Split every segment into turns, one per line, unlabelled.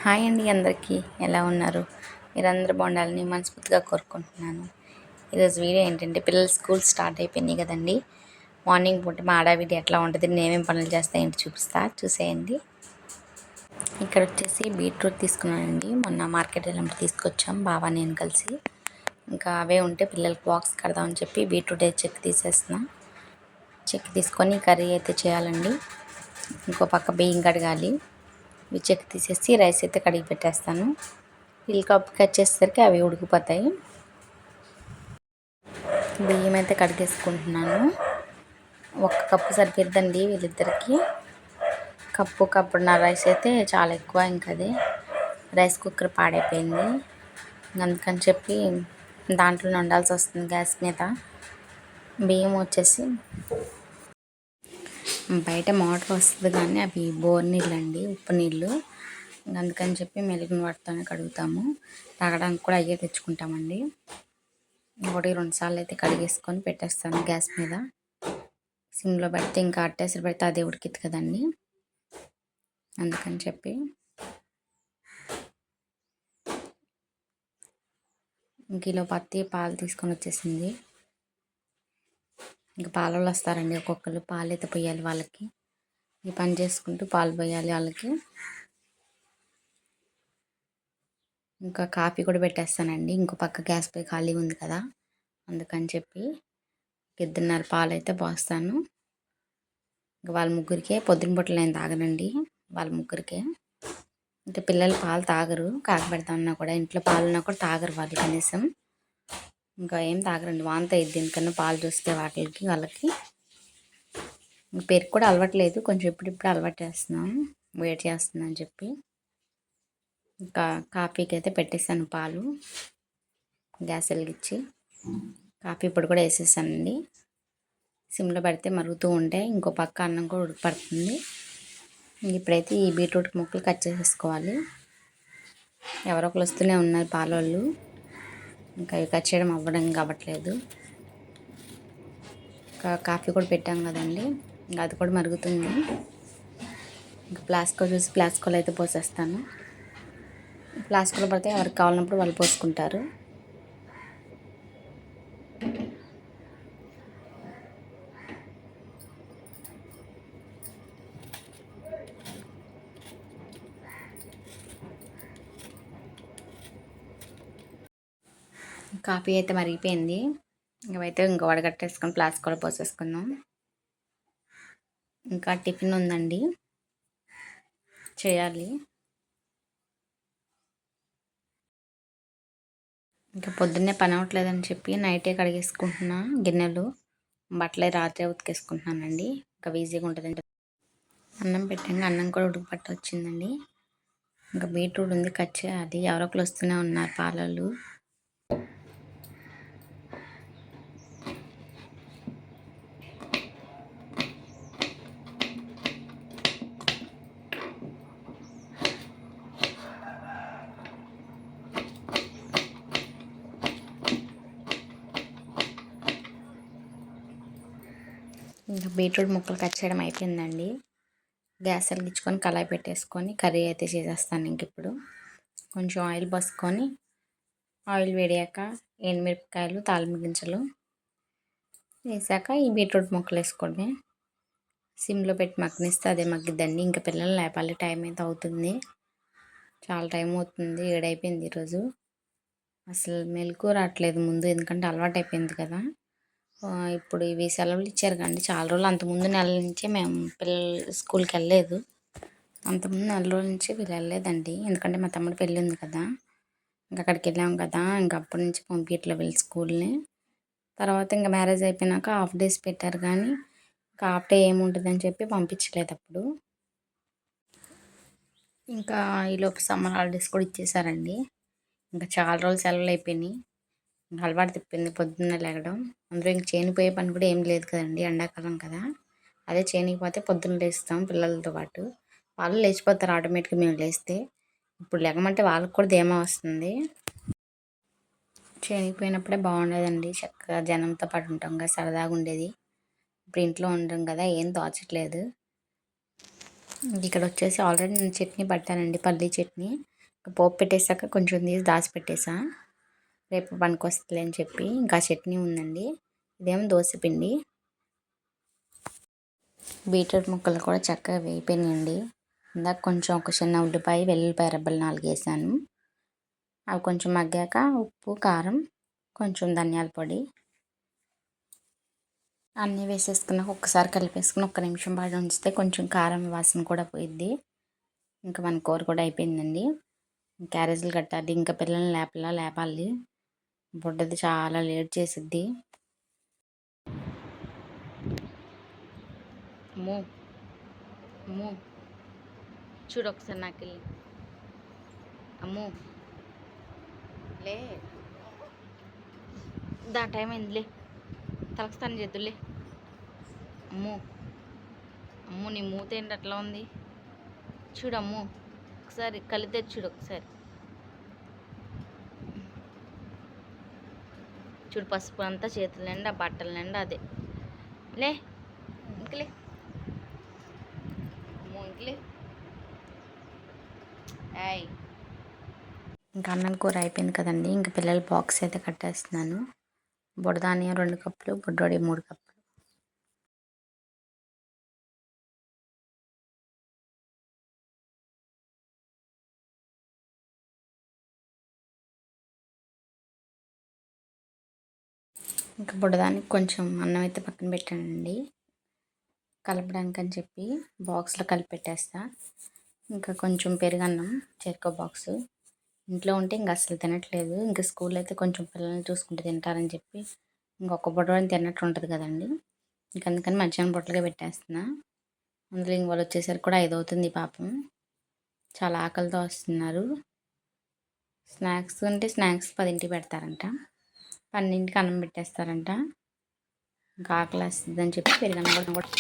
Hi అండి, అందరికీ ఎలా ఉన్నారు? మీరందరూ బాగుండాలని మనస్ఫూర్తిగా కోరుకుంటున్నాను. ఈరోజు వీడియో ఏంటంటే, పిల్లల స్కూల్ స్టార్ట్ అయిపోయినాయి కదండి. మార్నింగ్ పూట మా ఆడావిడి ఎట్లా ఉంటుంది, నేనేం పనులు చేస్తా ఏంటి చూసేయండి. ఇక్కడ వచ్చేసి బీట్రూట్ తీసుకున్నానండి. మొన్న మార్కెట్ వెళ్ళినప్పుడు తీసుకొచ్చాం బావా నేను కలిసి. ఇంకా అవే ఉంటే పిల్లలకి బాక్స్ కడదామని చెప్పి బీట్రూట్ చెక్కి తీసేస్తున్నా. చెక్కి తీసుకొని కర్రీ అయితే చేయాలండి. ఇంకో పక్క బియ్యం కడగాలి. ఇవి చెక్ తీసేసి రైస్ అయితే కడిగి పెట్టేస్తాను. వీళ్ళు కప్పు కట్ చేసేసరికి అవి ఉడికిపోతాయి. బియ్యం అయితే కడిగేసుకుంటున్నాను. ఒక కప్పు సరిపోద్దండి వీళ్ళిద్దరికి. కప్పున్నర రైస్ అయితే చాలా ఎక్కువ. ఇంకా అదే రైస్ కుక్కర్ పాడైపోయింది, అందుకని చెప్పి దాంట్లో వండాల్సి వస్తుంది గ్యాస్ మీద. బియ్యం వచ్చేసి బయట మోటార్ వస్తుంది కానీ అవి బోర్ నీళ్ళు అండి, ఉప్పు నీళ్ళు. అందుకని చెప్పి మెలిగిన వాటితోనే కడుగుతాము. తాగడానికి కూడా అయ్యే తెచ్చుకుంటామండి. 1-2 సార్లు అయితే కడిగేసుకొని పెట్టేస్తాను గ్యాస్ మీద. సిమ్లో పెడితే ఇంకా అట్టేసరి పెడితే అదే ఉడికిద్ది కదండి, అందుకని చెప్పి. కిలో పత్తి పాలు తీసుకొని వచ్చేసింది. ఇంకా పాలలు వస్తారండి ఒక్కొక్కరు. పాలు అయితే పోయాలి వాళ్ళకి. ఈ పని చేసుకుంటూ పాలు పోయాలి వాళ్ళకి. ఇంకా కాఫీ కూడా పెట్టేస్తానండి. ఇంకో పక్క గ్యాస్ పై ఖాళీ ఉంది కదా, అందుకని చెప్పి 2:30 పాలు అయితే పోస్తాను. ఇంకా వాళ్ళ ముగ్గురికే. పొద్దున పూటలు నేను తాగనండి, వాళ్ళ ముగ్గురికే. అంటే పిల్లలు పాలు తాగరు, కాకపెడతామన్నా కూడా. ఇంట్లో పాలున్నా కూడా తాగరు వాళ్ళు కనీసం. ఇంకా ఏం తాగరండి, వాంత అయ్యిద్ది ఎందుకన్నా పాలు చూస్తే వాటికి వాళ్ళకి. పెరుగు కూడా అలవాట్లేదు, కొంచెం ఇప్పుడిప్పుడు అలవాటు చేస్తున్నాం, వెయిట్ చేస్తుందని చెప్పి. ఇంకా కాఫీకి అయితే పెట్టేశాను పాలు. గ్యాస్ వెలిగించి కాఫీ పొడి కూడా వేసేసానండి. సిమ్లో పెడితే మరుగుతూ ఉంటే ఇంకో పక్క అన్నం కూడా ఉడకపడుతుంది. ఇప్పుడైతే ఈ బీట్రూట్ ముక్కలు కట్ చేసేసుకోవాలి. ఎవరో ఒకరు వస్తూనే ఉన్నారు పాలోళ్ళు. ఇంకా ఇవి కట్ చేయడం అవ్వడం కావట్లేదు. ఇంకా కాఫీ కూడా పెట్టాం కదండి, ఇంకా అది కూడా మరుగుతుంది. ఇంకా ఫ్లాస్కో చూసి ఫ్లాస్కోలో అయితే పోసేస్తాను. ఫ్లాస్కోలో పడితే ఎవరికి కావాలన్నప్పుడు వాళ్ళు పోసుకుంటారు. కాఫీ అయితే మరిగిపోయింది. ఇవైతే ఇంకా వడగట్టేసుకొని ఫ్లాస్కోలో పోసేసుకుందాం. ఇంకా టిఫిన్ ఉందండి, చేయాలి. ఇంకా పొద్దున్నే పని అవ్వట్లేదని చెప్పి నైటే కడిగేసుకుంటున్నా గిన్నెలు. బట్టలే రాత్రే ఉతికేసుకుంటున్నానండి, ఇంకా ఈజీగా ఉంటుందని చెప్పి. అన్నం పెట్టంగా అన్నం కూడా ఉడికిపట్టు వచ్చిందండి. ఇంకా బీట్రూట్ ఉంది కట్ చేయాలి. ఎవరో ఒకరు వస్తూనే ఉన్నారు పాలలు. ఇంకా బీట్రూట్ ముక్కలు కట్ చేయడం అయిపోయిందండి. గ్యాస్ వెలిగించుకొని కళాయి పెట్టేసుకొని కర్రీ అయితే చేసేస్తాను. ఇంక ఇప్పుడు కొంచెం ఆయిల్ పోసుకొని, ఆయిల్ వేడాక ఎండుమిరపకాయలు, తాలింపు గింజలు వేసాక ఈ బీట్రూట్ ముక్కలు వేసుకోవడమే. సిమ్లో పెట్టి మగ్గనిస్తే అదే మగ్గిద్దండి. ఇంకా పిల్లలు లేపాలి, టైం అయితే అవుతుంది, చాలా టైం అవుతుంది. 7 అయిపోయింది ఈరోజు. అసలు మెలకు రావట్లేదు ముందు, ఎందుకంటే అలవాటు అయిపోయింది కదా. ఇప్పుడు ఇవి సెలవులు ఇచ్చారు కానీ చాలా రోజులు, అంతకుముందు నెల నుంచే మేము పిల్లలు స్కూల్కి వెళ్ళలేదు. అంతకుముందు 4 రోజుల నుంచి వీళ్ళు వెళ్ళలేదండి, ఎందుకంటే మా తమ్ముడు పెళ్ళి ఉంది కదా. ఇంకా అక్కడికి వెళ్ళాం కదా, ఇంకా అప్పటి నుంచి పంపించట్లే వీళ్ళు స్కూల్ని. తర్వాత ఇంకా మ్యారేజ్ అయిపోయినాక హాఫ్ డేస్ పెట్టారు కానీ ఇంకా హాఫ్ డే ఏముంటుందని చెప్పి పంపించలేదు అప్పుడు. ఇంకా ఈలోపు సమ్మర్ హాలిడేస్ కూడా ఇచ్చేసారండి. ఇంకా చాలా రోజులు సెలవులు అయిపోయినాయి. అలవాటు తిప్పింది పొద్దున్న లేగడం. అందులో ఇంక చేనిపోయే పని కూడా ఏం లేదు కదండి, ఎండాకాలం కదా. అదే చేనిపోతే పొద్దున్న లేస్తాం పిల్లలతో పాటు. వాళ్ళు లేచిపోతారు ఆటోమేటిక్గా మేము లేస్తే. ఇప్పుడు లేకమంటే వాళ్ళకి కూడా ధీమా వస్తుంది. చేనిపోయినప్పుడే బాగుండేదండి, చక్కగా జనంతో పాటు ఉంటాం కదా, సరదాగా ఉండేది. ఇప్పుడు ఇంట్లో ఉండడం కదా, ఏం తోచట్లేదు. ఇక్కడ వచ్చేసి ఆల్రెడీ నేను చట్నీ పట్టానండి, పల్లీ చట్నీ. పోపు పెట్టేశాక కొంచెం తీసి దాచిపెట్టేసా, రేపు పనికొస్తుంది అని చెప్పి. ఇంకా చట్నీ ఉందండి. ఇదేమో దోశపిండి. బీట్రూట్ ముక్కలు కూడా చక్కగా వేయిపోయినాయండి. ఇందాక కొంచెం ఒక చిన్న ఉల్లిపాయ, వెల్లుల్లిపాయ రెబ్బలు 4 వేసాను. అవి కొంచెం మగ్గాక ఉప్పు, కారం, కొంచెం ధనియాల పొడి అన్నీ వేసేసుకున్నాక ఒక్కసారి కలిపేసుకుని ఒక్క నిమిషం పాటు ఉంచితే కొంచెం కారం వాసన కూడా పోయిద్ది. ఇంకా మన కూర కూడా అయిపోయిందండి. క్యారేజీలు కట్టాలి, ఇంకా పిల్లల్ని లేపాలి. బుడ్డది చాలా లేట్ చేసిద్ది. అమ్మో అమ్మో చూడు ఒకసారి నాకు వెళ్ళి. అమ్మో లే, దాని టైం అయిందిలే, తలస్తాను చేద్దులే. అమ్మో అమ్మో నీ మూత ఏంటి అట్లా ఉంది చూడు. అమ్మో ఒకసారి కళ్ళు తెచ్చి చూడు ఒకసారి. చూడు పసుపు అంతా చేతుల నిండా, బట్టల నిండా అదే. లే ఇంకలే, అమ్మో ఇంకలే. ఏయ్, ఇంకా అన్నం కూర అయిపోయింది కదండి. ఇంకా పిల్లల బాక్స్ అయితే కట్టేస్తున్నాను. బుడదానియం 2 కప్పులు, బుడ్డోడి 3 కప్పులు. ఇంకా బుడదానికి కొంచెం అన్నం అయితే పక్కన పెట్టానండి, కలపడానికి అని చెప్పి. బాక్స్లో కలిపి పెట్టేస్తా. ఇంకా కొంచెం పెరుగన్నం చెరుకో బాక్సు. ఇంట్లో ఉంటే ఇంకా అసలు తినట్లేదు. ఇంకా స్కూల్ అయితే కొంచెం పిల్లల్ని చూసుకుంటే తింటారని చెప్పి ఇంకొక బుడవాడిని తిన్నట్టు ఉంటుంది కదండి. ఇంక అందుకని మధ్యాహ్నం పొట్టలుగా పెట్టేస్తున్నా. అందులో ఇంక వాళ్ళు వచ్చేసరికి కూడా 5 అవుతుంది పాపం. చాలా ఆకలితో వస్తున్నారు. స్నాక్స్ అంటే స్నాక్స్ 10ంటికి పెడతారంట, 12ంటికి అన్నం పెట్టేస్తారంట. ఇంకా ఆకలి వస్తుందని చెప్పి పెరుగన్నం కూడా.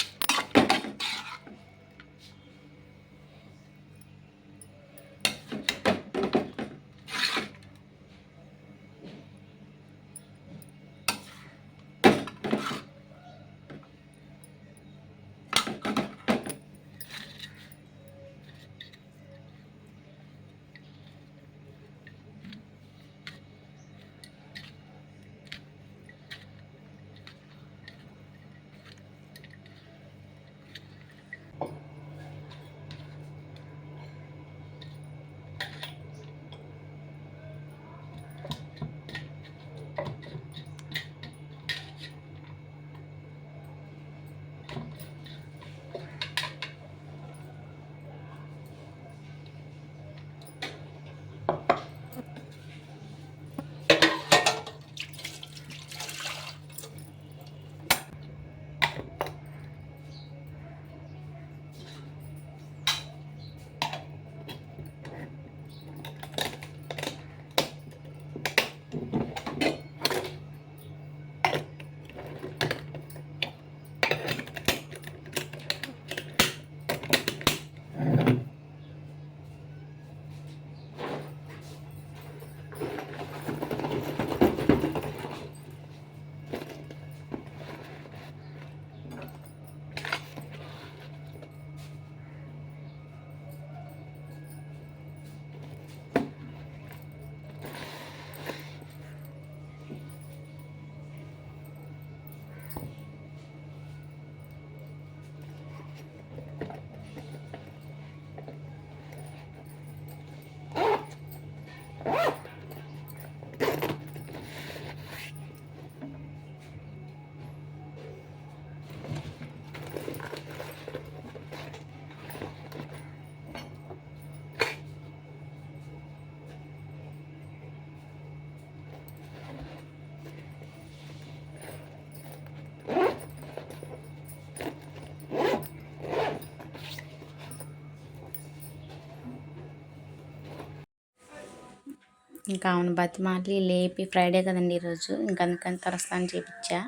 ఇంకా అవును బతిమాలి లేపి, ఫ్రైడే కదండి ఈరోజు, ఇంకా అందుకని తలస్నానం చేయించా.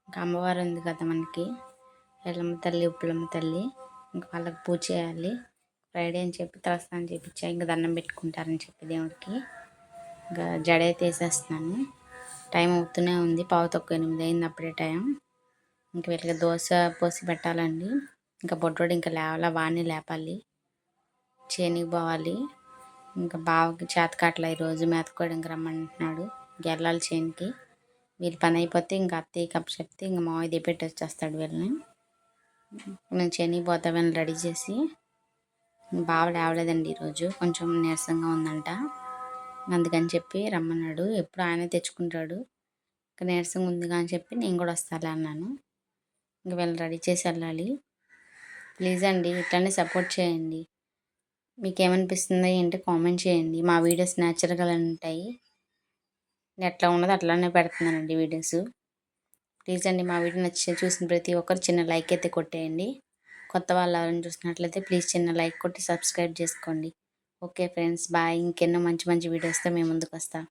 ఇంకా అమ్మవారు ఉంది కదా మనకి, ఎల్లమ్మ తల్లి, ఉప్పులమ్మ తల్లి. ఇంకా వాళ్ళకి పూజ చేయాలి ఫ్రైడే అని చెప్పి తలస్నానం చేయించా. ఇంకా దండం పెట్టుకుంటారని చెప్పి దేవుడికి. ఇంకా జడ అయితే వేసేస్తున్నాను. టైం అవుతూనే ఉంది, 7:45 అయింది అప్పుడే టైం. ఇంక వీళ్ళకి దోశ పోసి పెట్టాలండి. ఇంకా బొడ్డోడు ఇంకా లేవాలా, వాడిని లేపాలి, చేనికి పోవాలి. ఇంకా బావకి చేతకాట్ల ఈరోజు మేతకోవడానికి రమ్మంటున్నాడు. వెళ్ళాలి చేనుకి. వీళ్ళ పని అయిపోతే ఇంకా అత్తయ్య కప్పు చెప్తే ఇంకా మావయ్య దిపెట్టి వచ్చేస్తాడు వీళ్ళని. నేను చేనికి పోతా వీళ్ళని రెడీ చేసి. బావ లేవలేదండి ఈరోజు, కొంచెం నీరసంగా ఉందంట. అందుకని చెప్పి రమ్మన్నాడు. ఎప్పుడు ఆయనే తెచ్చుకుంటాడు, ఇంకా నీరసంగా ఉందిగా అని చెప్పి నేను కూడా వస్తాలే అన్నాను. ఇంక వీళ్ళని రెడీ చేసి వెళ్ళాలి. ప్లీజ్ అండి ఇట్లానే సపోర్ట్ చేయండి. మీకు ఏమనిపిస్తుందో ఏంటి కామెంట్ చేయండి. మా వీడియోస్ న్యాచురల్గా ఉంటాయి, ఎట్లా ఉన్నదో అట్లానే పెడుతున్నానండి వీడియోస్. ప్లీజ్ అండి మా వీడియో నచ్చి చూసిన ప్రతి ఒక్కరు చిన్న లైక్ అయితే కొట్టేయండి. కొత్త వాళ్ళు ఎవరైనా చూసినట్లయితే ప్లీజ్ చిన్న లైక్ కొట్టి సబ్స్క్రైబ్ చేసుకోండి. Okay friends, bye. ఇంకెన్నో మంచి మంచి వీడియోస్తో మేము ముందుకు వస్తాం.